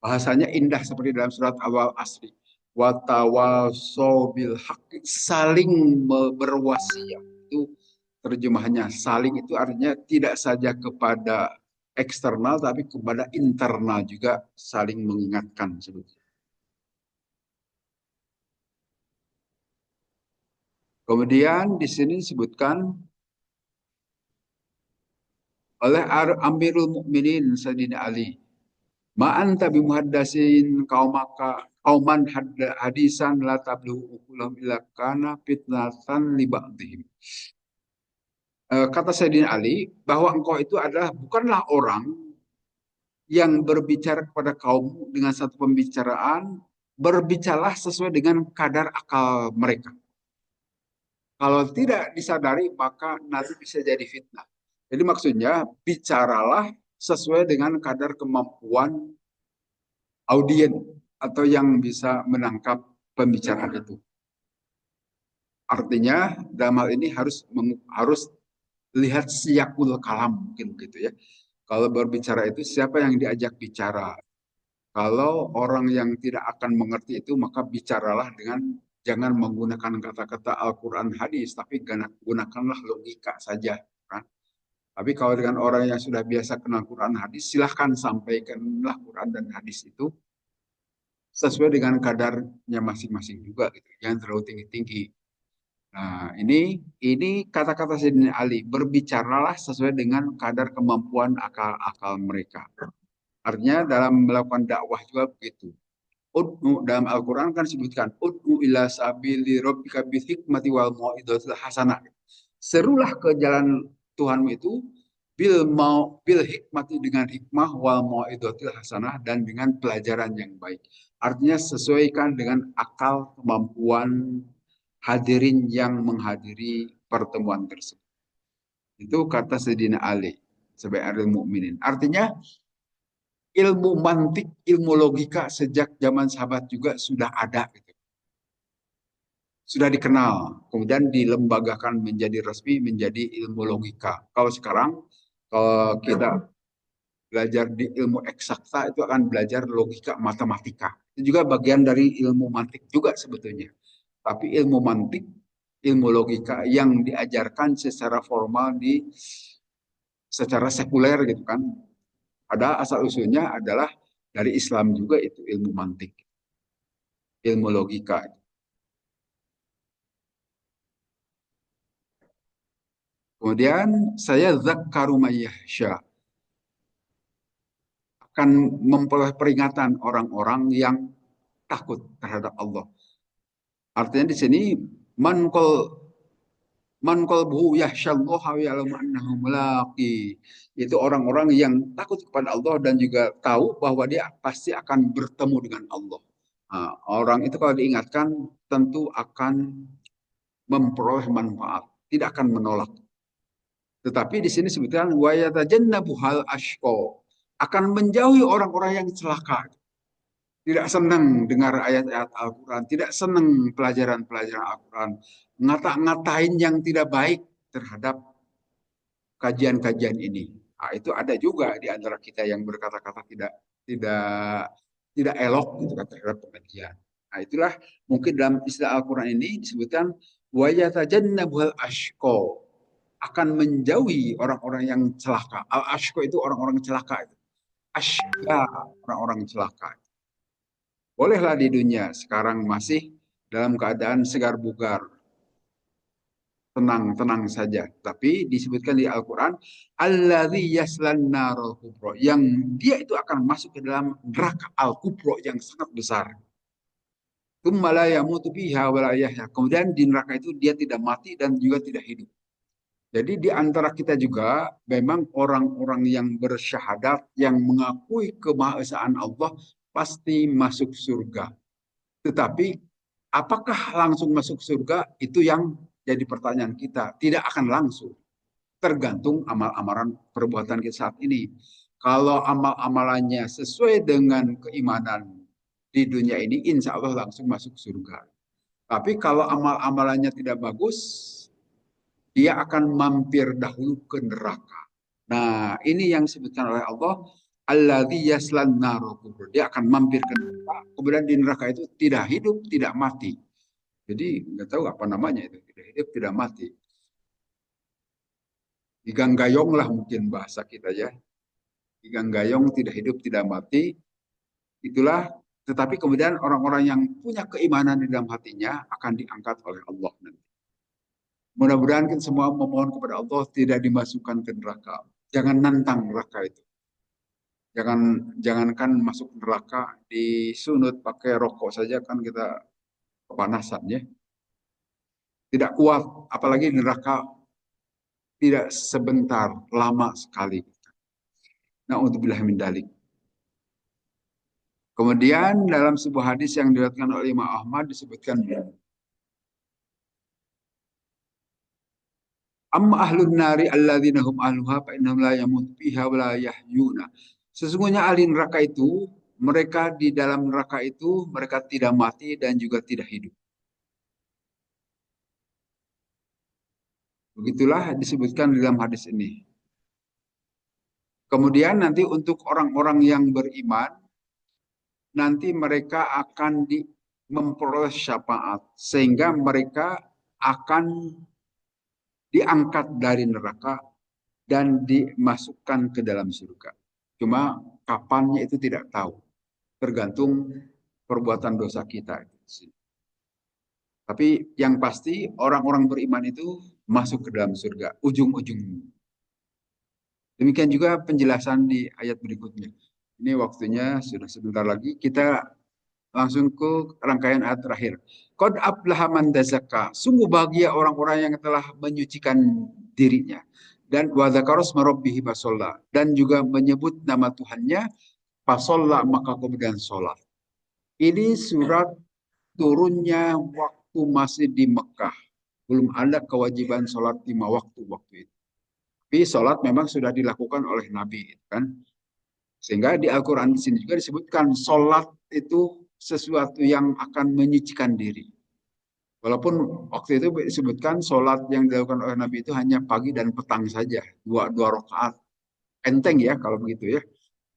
Speaker 1: bahasanya indah seperti dalam surat awal asri. Watawasau bil haqqi, saling berwasiat. Itu terjemahannya. Saling itu artinya tidak saja kepada eksternal tapi kepada internal juga saling mengingatkan sebetulnya. Kemudian di sini disebutkan oleh Amirul Mukminin Sayyidina Ali, ma anta bimuhaddasin qaumaka qauman hadisan la tablu ukulahum illa kana fitnatan li ba'dihim. Kata Sayyidina Ali bahwa engkau itu adalah bukanlah orang yang berbicara kepada kaummu dengan satu pembicaraan, berbicaralah sesuai dengan kadar akal mereka. Kalau tidak disadari maka nanti bisa jadi fitnah. Jadi maksudnya bicaralah sesuai dengan kadar kemampuan audien atau yang bisa menangkap pembicaraan itu. Artinya dalam hal ini harus lihat siyakul kalam mungkin begitu ya. Kalau berbicara itu siapa yang diajak bicara. Kalau orang yang tidak akan mengerti itu maka bicaralah dengan jangan menggunakan kata-kata Al-Quran hadis tapi gunakanlah logika saja kan. Tapi kalau dengan orang yang sudah biasa kenal Quran hadis silahkan sampaikanlah Quran dan hadis itu sesuai dengan kadarnya masing-masing juga gitu. Jangan terlalu tinggi-tinggi. Nah, ini kata-kata Sayyidina Ali, berbicaralah sesuai dengan kadar kemampuan akal-akal mereka. Artinya dalam melakukan dakwah juga begitu. Dalam Al-Quran kan disebutkan ud'u ila sabili rabbika bil hikmati wal mau'izatil hasanah. Serulah ke jalan Tuhanmu itu bil hikmati, dengan hikmah, wal mau'izatil hasanah, dan dengan pelajaran yang baik. Artinya sesuaikan dengan akal kemampuan hadirin yang menghadiri pertemuan tersebut. Itu kata Sayyidina Ali sebagai Amirul Mukminin. Artinya ilmu mantik, ilmu logika sejak zaman sahabat juga sudah ada gitu. Sudah dikenal, kemudian dilembagakan menjadi resmi menjadi ilmu logika. Kalau sekarang kalau kita belajar di ilmu eksakta itu akan belajar logika matematika. Itu juga bagian dari ilmu mantik juga sebetulnya. Tapi ilmu mantik, ilmu logika yang diajarkan secara formal secara sekuler gitu kan. Ada asal usulnya adalah dari Islam juga itu ilmu mantik, ilmu logika. Kemudian saya zakkaru mayyahsya, akan memperoleh peringatan orang-orang yang takut terhadap Allah. Artinya di sini man qalbuhu yahsyallaha wa ya'lamu annahu mulaqi. Itu orang-orang yang takut kepada Allah dan juga tahu bahwa dia pasti akan bertemu dengan Allah. Nah, orang itu kalau diingatkan tentu akan memperoleh manfaat, tidak akan menolak. Tetapi di sini sebutkan wa yatajannabu hal ashqa, akan menjauhi orang-orang yang celaka. Tidak senang dengar ayat-ayat Al-Quran, tidak senang pelajaran-pelajaran Al-Quran, ngata-ngatain yang tidak baik terhadap kajian-kajian ini. Nah, itu ada juga di antara kita yang berkata-kata tidak tidak elok gitu kan terhadap pengajian. Nah, itulah mungkin dalam istilah Al-Quran ini disebutkan wa yatajannabuhal ashqa, akan menjauhi orang-orang yang celaka. Al-ashqa itu orang-orang celaka itu. Ashqa, orang-orang celaka. Bolehlah di dunia sekarang masih dalam keadaan segar bugar, tenang-tenang saja. Tapi disebutkan di Al-Quran, alladzi yaslan narul kubro, yang dia itu akan masuk ke dalam neraka al-kubro yang sangat besar. Tsumma la yamutu fiha wa la yahya. Kemudian di neraka itu dia tidak mati dan juga tidak hidup. Jadi di antara kita juga memang orang-orang yang bersyahadat, yang mengakui kemahaesaan Allah pasti masuk surga. Tetapi apakah langsung masuk surga? Itu yang jadi pertanyaan kita. Tidak akan langsung. Tergantung amal-amalan perbuatan kita saat ini. Kalau amal-amalannya sesuai dengan keimanan di dunia ini, insya Allah langsung masuk surga. Tapi kalau amal-amalannya tidak bagus, dia akan mampir dahulu ke neraka. Nah, ini yang disebutkan oleh Allah, alladzi yaslan naro kubur. Dia akan mampir ke neraka. Kemudian di neraka itu tidak hidup, tidak mati. Jadi nggak tahu apa namanya itu, tidak hidup, tidak mati. Igang gayong lah mungkin bahasa kita ya. Igang gayong tidak hidup, tidak mati. Itulah. Tetapi kemudian orang-orang yang punya keimanan di dalam hatinya akan diangkat oleh Allah nanti. Mudah-mudahan kita semua memohon kepada Allah tidak dimasukkan ke neraka. Jangan nantang neraka itu. Jangankan masuk neraka disunut pakai rokok saja kan kita kepanasan ya. Tidak kuat, apalagi neraka tidak sebentar, lama sekali. Nah, untuk bilah min dalik. Kemudian dalam sebuah hadis yang diriwayatkan oleh Imam Ahmad disebutkan amma ahlun nari alladzina hum ahluha fa innahum la yamut fiha wa la yahyuna. Sesungguhnya ahli neraka itu, mereka di dalam neraka itu mereka tidak mati dan juga tidak hidup. Begitulah disebutkan di dalam hadis ini. Kemudian nanti untuk orang-orang yang beriman, nanti mereka akan memperoleh syafaat sehingga mereka akan diangkat dari neraka dan dimasukkan ke dalam surga. Cuma kapannya itu tidak tahu, tergantung perbuatan dosa kita. Tapi yang pasti orang-orang beriman itu masuk ke dalam surga, ujung-ujungnya. Demikian juga penjelasan di ayat berikutnya. Ini waktunya sudah sebentar lagi. Kita langsung ke rangkaian ayat terakhir. Qad aflaha man tazakka. Sungguh bahagia orang-orang yang telah menyucikan dirinya. Dan wa dzakaras marabbihi fasalla. Dan juga menyebut nama Tuhannya fasalla maka kemudian sholat. Ini surat turunnya waktu masih di Mekah. Belum ada kewajiban sholat 5 waktu itu. Tapi sholat memang sudah dilakukan oleh Nabi, kan? Sehingga di Al-Quran di sini juga disebutkan sholat itu sesuatu yang akan menyucikan diri. Walaupun waktu itu disebutkan sholat yang dilakukan oleh Nabi itu hanya pagi dan petang saja, dua rakaat. Enteng ya kalau begitu ya,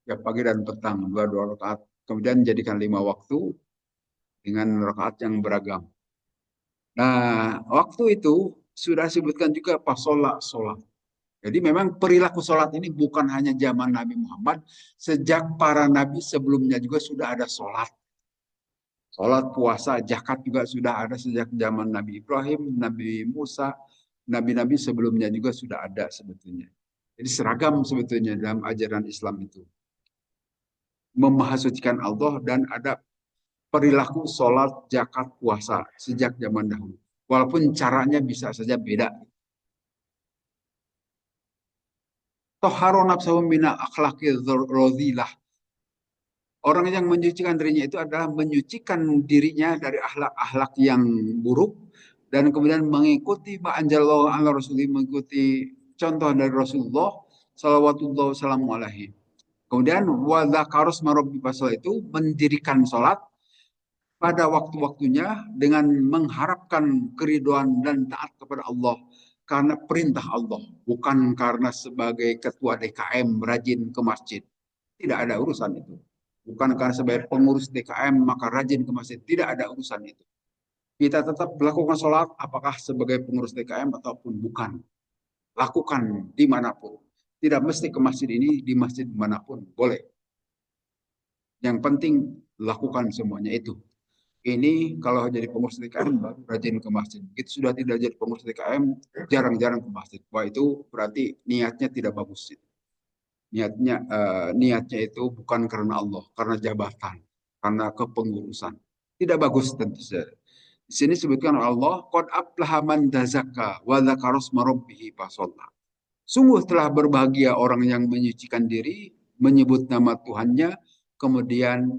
Speaker 1: ya pagi dan petang dua rakaat. Kemudian jadikan 5 waktu dengan rakaat yang beragam. Nah, waktu itu sudah disebutkan juga pas sholat. Jadi memang perilaku sholat ini bukan hanya zaman Nabi Muhammad, sejak para nabi sebelumnya juga sudah ada sholat. Sholat, puasa, zakat juga sudah ada sejak zaman Nabi Ibrahim, Nabi Musa, nabi-nabi sebelumnya juga sudah ada sebetulnya. Jadi seragam sebetulnya dalam ajaran Islam itu. Memahasucikan Allah dan ada perilaku sholat, zakat, puasa sejak zaman dahulu. Walaupun caranya bisa saja beda. Toharo nafsahu mina akhlaqi rodhilah. Orang yang menyucikan dirinya itu adalah menyucikan dirinya dari akhlak-akhlak yang buruk dan kemudian mengikuti ma'anjalallahu ala rasulih, mengikuti contoh dari Rasulullah sallallahu wasallam alaihi. Kemudian wa dzakarus marabbi pasal itu mendirikan sholat pada waktu-waktunya dengan mengharapkan keriduan dan taat kepada Allah karena perintah Allah, bukan karena sebagai ketua DKM rajin ke masjid. Tidak ada urusan itu. Bukan karena sebagai pengurus DKM maka rajin ke masjid. Tidak ada urusan itu. Kita tetap melakukan sholat apakah sebagai pengurus DKM ataupun bukan. Lakukan dimanapun. Tidak mesti ke masjid ini, di masjid dimanapun. Boleh. Yang penting lakukan semuanya itu. Ini kalau jadi pengurus DKM baru rajin ke masjid. Itu sudah tidak jadi pengurus DKM, jarang-jarang ke masjid. Wah itu berarti niatnya tidak bagus. Niatnya itu bukan karena Allah, karena jabatan, karena kepengurusan. Tidak bagus tentu saja. Di sini sebutkan Allah, qad aflaha man tazakka wa dzakara isma rabbih fasalla. Sungguh telah berbahagia orang yang menyucikan diri, menyebut nama Tuhannya, kemudian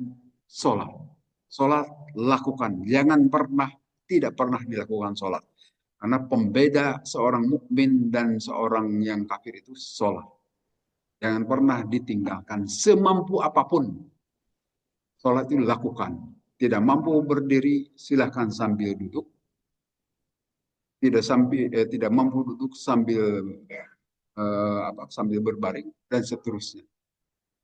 Speaker 1: sholat. Sholat lakukan. Jangan pernah, tidak pernah dilakukan sholat. Karena pembeda seorang mukmin dan seorang yang kafir itu sholat. Jangan pernah ditinggalkan semampu apapun. Sholat itu lakukan. Tidak mampu berdiri, silahkan sambil duduk. Tidak mampu duduk sambil sambil berbaring dan seterusnya.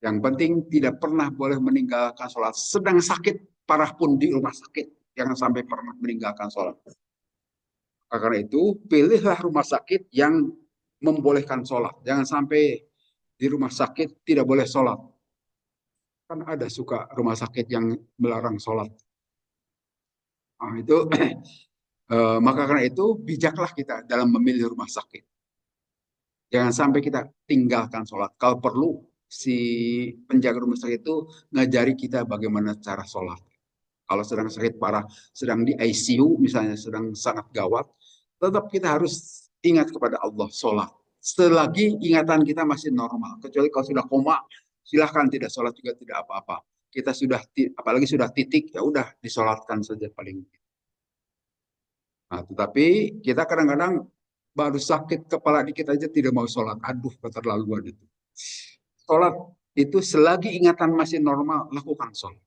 Speaker 1: Yang penting tidak pernah boleh meninggalkan sholat. Sedang sakit parah pun di rumah sakit, jangan sampai pernah meninggalkan sholat. Karena itu pilihlah rumah sakit yang membolehkan sholat. Jangan sampai di rumah sakit tidak boleh sholat. Kan ada suka rumah sakit yang melarang sholat. Nah, itu maka karena itu bijaklah kita dalam memilih rumah sakit. Jangan sampai kita tinggalkan sholat. Kalau perlu si penjaga rumah sakit itu ngajari kita bagaimana cara sholat. Kalau sedang sakit parah, sedang di ICU misalnya, sedang sangat gawat, tetap kita harus ingat kepada Allah, sholat. Selagi ingatan kita masih normal. Kecuali kalau sudah koma, silahkan tidak sholat juga tidak apa-apa. Kita sudah, apalagi sudah titik, ya udah disolatkan saja paling. Nah, tetapi kita kadang-kadang baru sakit kepala dikit aja tidak mau sholat. Aduh, keterlaluan itu. Sholat itu selagi ingatan masih normal, lakukan sholat.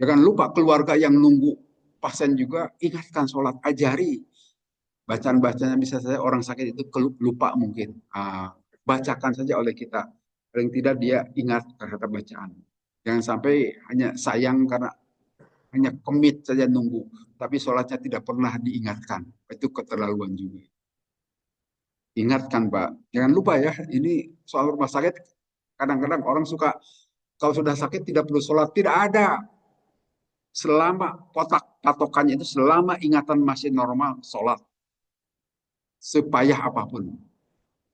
Speaker 1: Jangan lupa keluarga yang nunggu pasien juga, ingatkan sholat, ajari. Bacaan-bacaan bisa saja orang sakit itu lupa mungkin. Bacakan saja oleh kita. Paling tidak dia ingat kata bacaan. Jangan sampai hanya sayang karena hanya komit saja nunggu. Tapi sholatnya tidak pernah diingatkan. Itu keterlaluan juga. Ingatkan Pak. Jangan lupa ya, ini soal rumah sakit. Kadang-kadang orang suka, kalau sudah sakit tidak perlu sholat. Tidak ada. Selama patokannya itu selama ingatan masih normal, sholat. Sepayah apapun.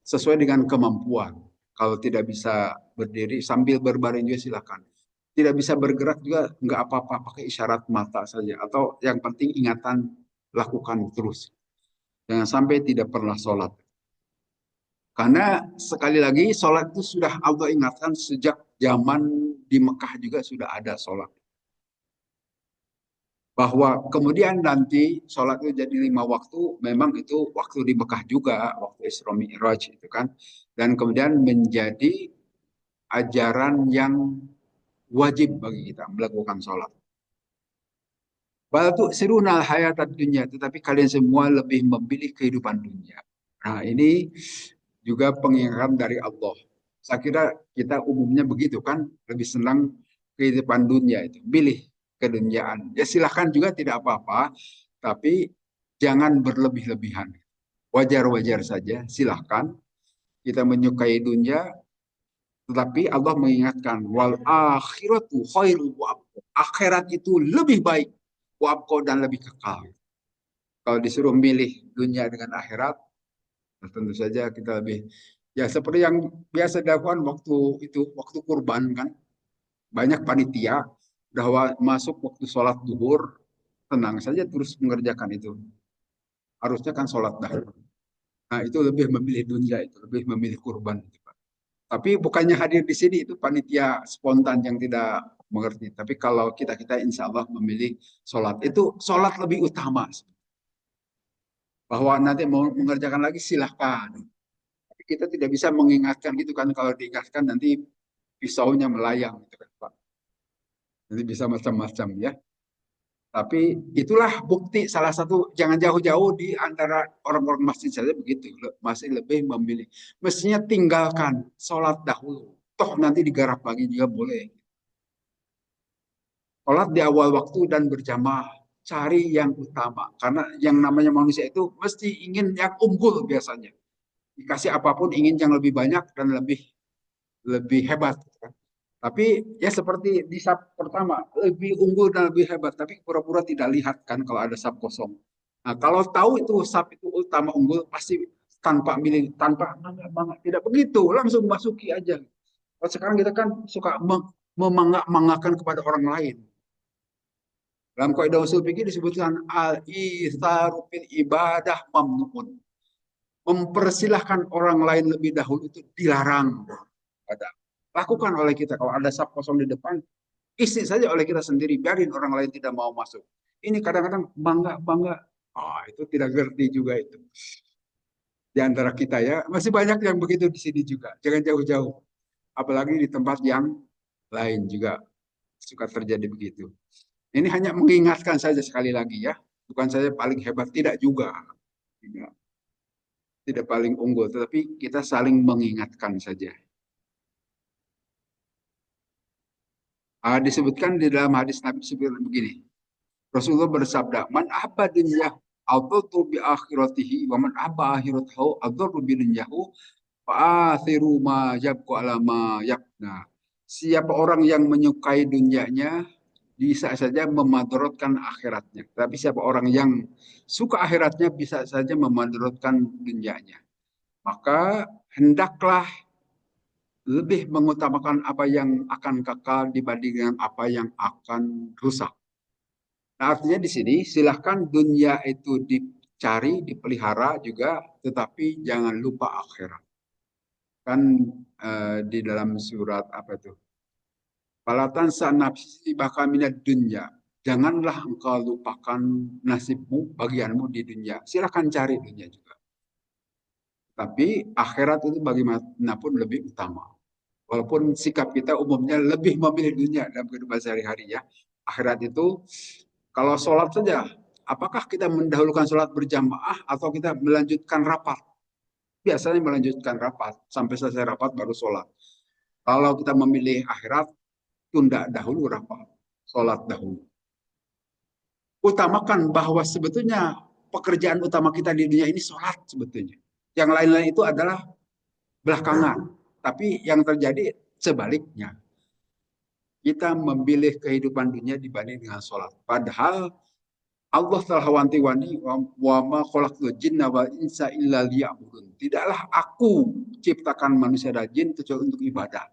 Speaker 1: Sesuai dengan kemampuan. Kalau tidak bisa berdiri sambil berbaring juga silakan. Tidak bisa bergerak juga nggak apa-apa, pakai isyarat mata saja. Atau yang penting ingatan lakukan terus. Jangan sampai tidak pernah sholat. Karena sekali lagi sholat itu sudah Allah ingatkan sejak zaman di Mekah juga sudah ada sholat. Bahwa kemudian nanti sholat itu jadi 5 waktu, memang itu waktu di Mekah juga, waktu Isra Mi'raj itu kan. Dan kemudian menjadi ajaran yang wajib bagi kita melakukan sholat. Bal tu'sirunal hayatad dunya, tetapi kalian semua lebih memilih kehidupan dunia. Nah, ini juga pengingatan dari Allah. Saya kira kita umumnya begitu kan, lebih senang kehidupan dunia itu, pilih keduniaan. Ya silahkan juga tidak apa-apa, tapi jangan berlebih-lebihan. Wajar-wajar saja, silahkan kita menyukai dunia, tetapi Allah mengingatkan wal akhiratu khairu wa abqa. Akhirat itu lebih baik wa abqa dan lebih kekal. Kalau disuruh milih dunia dengan akhirat, tentu saja kita lebih ya seperti yang biasa dilakukan waktu itu waktu kurban kan banyak panitia bahwa masuk waktu sholat duhur tenang saja terus mengerjakan itu harusnya kan sholat dahulu. Nah itu lebih memilih dunia itu lebih memilih kurban itu Pak. Tapi bukannya hadir di sini itu panitia spontan yang tidak mengerti. Tapi kalau kita insya Allah memilih sholat itu sholat lebih utama bahwa nanti mau mengerjakan lagi silahkan. Kita tidak bisa mengingatkan gitu kan kalau diingatkan nanti pisaunya melayang gitu kan Pak. Nanti bisa macam-macam ya. Tapi itulah bukti salah satu jangan jauh-jauh di antara orang-orang masjid saja begitu masih lebih memilih. Mestinya tinggalkan sholat dahulu. Toh nanti digarap lagi juga boleh. Sholat di awal waktu dan berjamaah. Cari yang utama. Karena yang namanya manusia itu mesti ingin yang unggul biasanya. Dikasih apapun ingin yang lebih banyak dan lebih lebih hebat. Tapi ya seperti di sub pertama, lebih unggul dan lebih hebat. Tapi pura-pura tidak lihat kan kalau ada sub kosong. Nah, kalau tahu itu sub itu utama unggul, pasti tanpa milih, tanpa banget. Tidak begitu, langsung masuki aja. Kalau sekarang kita kan suka memangga-manggakan kepada orang lain. Dalam kaidah usul fikih disebutkan al-itharu fil ibadah mamnuun. Mempersilahkan orang lain lebih dahulu itu dilarang. Ada. Lakukan oleh kita. Kalau ada saf kosong di depan, isi saja oleh kita sendiri. Biarin orang lain tidak mau masuk. Ini kadang-kadang bangga-bangga. Itu tidak ngerti juga itu. Di antara kita ya, masih banyak yang begitu di sini juga. Jangan jauh-jauh. Apalagi di tempat yang lain juga suka terjadi begitu. Ini hanya mengingatkan saja sekali lagi ya. Bukan saja paling hebat, tidak juga. Tidak, tidak paling unggul, tetapi kita saling mengingatkan saja. Disebutkan di dalam hadis Nabi seperti begini. Rasulullah bersabda, "Man ahabba dunya adharru bi akhiratihi wa man ahabba akhiratahu adharru bi dunyahu fa athiru ma yabqa ala ma yabna." Siapa orang yang menyukai dunianya bisa saja memadaratkan akhiratnya. Tapi siapa orang yang suka akhiratnya bisa saja memadaratkan dunianya. Maka hendaklah lebih mengutamakan apa yang akan kekal dibandingkan apa yang akan rusak. Nah, artinya di sini silahkan dunia itu dicari, dipelihara juga, tetapi jangan lupa akhirat. Kan di dalam surat apa itu? Falatan nafsi baka minat dunya. Janganlah engkau lupakan nasibmu, bagianmu di dunia. Silahkan cari dunia juga. Tapi akhirat itu bagaimanapun lebih utama. Walaupun sikap kita umumnya lebih memilih dunia dalam kehidupan sehari-hari ya. Akhirat itu kalau sholat saja, apakah kita mendahulukan sholat berjamaah atau kita melanjutkan rapat? Biasanya melanjutkan rapat, sampai selesai rapat baru sholat. Kalau kita memilih akhirat, tunda dahulu rapat, sholat dahulu. Utamakan bahwa sebetulnya pekerjaan utama kita di dunia ini sholat sebetulnya. Yang lain-lain itu adalah belakangan. Tapi yang terjadi sebaliknya. Kita memilih kehidupan dunia dibanding dengan sholat. Padahal Allah telah wanti-wanti wa ma khalaqtul jinna wal insa illa liya'budun. Tidaklah aku ciptakan manusia dan jin kecuali untuk ibadah.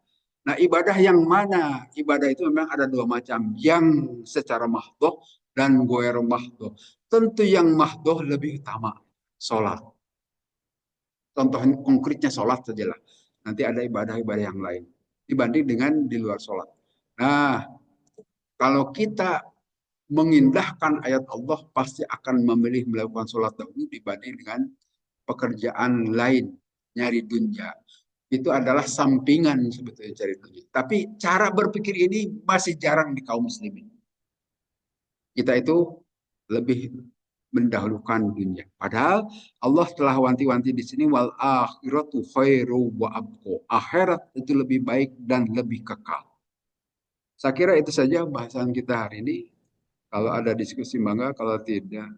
Speaker 1: Nah, ibadah yang mana? Ibadah itu memang ada dua macam, yang secara mahdoh dan goer mahdoh. Tentu yang mahdoh lebih utama, sholat. Contoh konkretnya sholat sajalah. Nanti ada ibadah-ibadah yang lain dibanding dengan di luar sholat. Nah, kalau kita mengindahkan ayat Allah pasti akan memilih melakukan sholat dahulu dibanding dengan pekerjaan lain, nyari dunia. Itu adalah sampingan sebetulnya cari dunia. Tapi cara berpikir ini masih jarang di kaum muslimin. Kita itu lebih mendahulukan dunia. Padahal Allah telah wanti-wanti di sini wal akhiratu khairu wa abqa. Akhirat itu lebih baik dan lebih kekal. Saya kira itu saja bahasan kita hari ini. Kalau ada diskusi mangga, kalau tidak